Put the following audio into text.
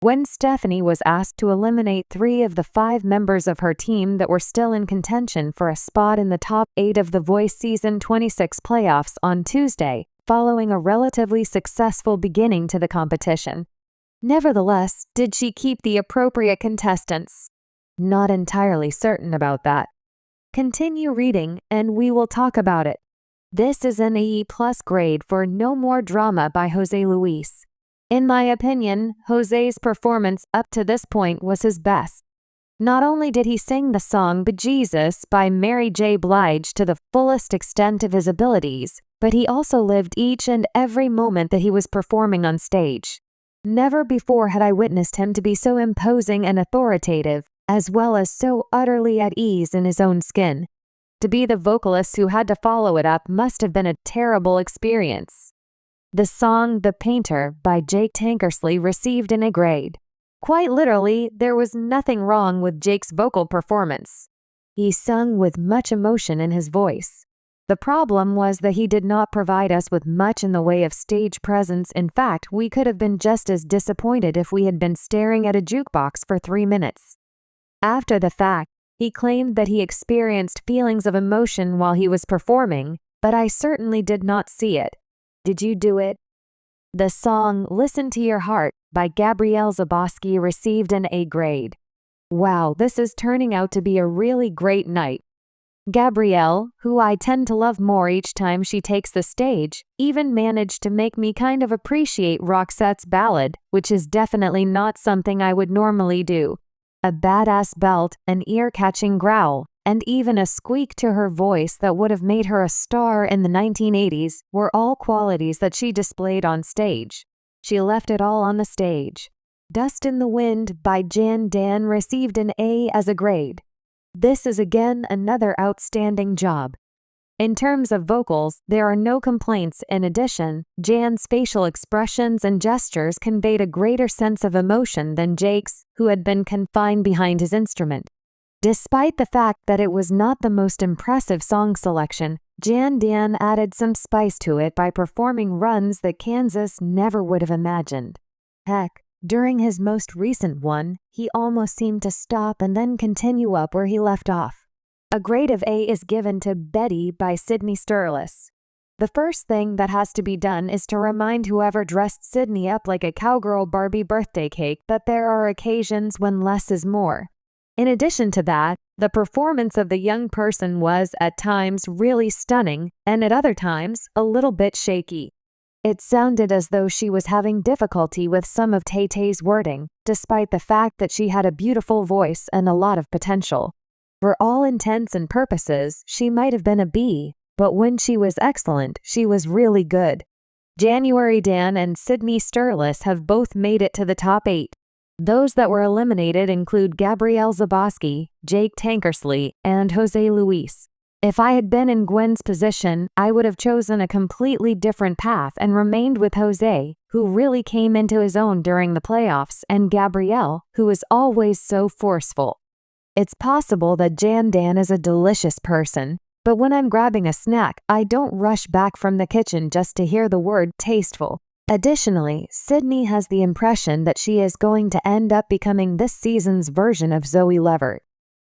When Stefani was asked to eliminate 3 of the 5 members of her team that were still in contention for a spot in the top 8 of The Voice Season 26 playoffs on Tuesday, following a relatively successful beginning to the competition. Nevertheless, did she keep the appropriate contestants? Not entirely certain about that. Continue reading, and we will talk about it. This is an E+ grade for No More Drama by Jose Luis. In my opinion, Jose's performance up to this point was his best. Not only did he sing the song Bejesus by Mary J. Blige to the fullest extent of his abilities, but he also lived each and every moment that he was performing on stage. Never before had I witnessed him to be so imposing and authoritative, as well as so utterly at ease in his own skin. To be the vocalist who had to follow it up must have been a terrible experience. The song The Painter by Jake Tankersley received an A grade. Quite literally, there was nothing wrong with Jake's vocal performance. He sung with much emotion in his voice. The problem was that he did not provide us with much in the way of stage presence. In fact, we could have been just as disappointed if we had been staring at a jukebox for 3 minutes. After the fact, he claimed that he experienced feelings of emotion while he was performing, but I certainly did not see it. Did you do it? The song Listen to Your Heart by Gabrielle Zaboski received an A grade. Wow, this is turning out to be a really great night. Gabrielle, who I tend to love more each time she takes the stage, even managed to make me kind of appreciate Roxette's ballad, which is definitely not something I would normally do. A badass belt, an ear-catching growl, and even a squeak to her voice that would have made her a star in the 1980s were all qualities that she displayed on stage. She left it all on the stage. Dust in the Wind by Jan Dan received an A as a grade. This is again another outstanding job. In terms of vocals, there are no complaints. In addition, Jan's facial expressions and gestures conveyed a greater sense of emotion than Jake's, who had been confined behind his instrument. Despite the fact that it was not the most impressive song selection, Jan Dan added some spice to it by performing runs that Kansas never would have imagined. Heck, during his most recent one, he almost seemed to stop and then continue up where he left off. A grade of A is given to Betty by Sydney Sturlis. The first thing that has to be done is to remind whoever dressed Sydney up like a cowgirl Barbie birthday cake that there are occasions when less is more. In addition to that, the performance of the young person was, at times, really stunning, and at other times, a little bit shaky. It sounded as though she was having difficulty with some of Tay-Tay's wording, despite the fact that she had a beautiful voice and a lot of potential. For all intents and purposes, she might have been a B, but when she was excellent, she was really good. January Dan and Sydney Sturlis have both made it to the top 8. Those that were eliminated include Gabrielle Zaboski, Jake Tankersley, and Jose Luis. If I had been in Gwen's position, I would have chosen a completely different path and remained with Jose, who really came into his own during the playoffs, and Gabrielle, who is always so forceful. It's possible that Jan Dan is a delicious person, but when I'm grabbing a snack, I don't rush back from the kitchen just to hear the word tasteful. Additionally, Sydney has the impression that she is going to end up becoming this season's version of Zoe Levert.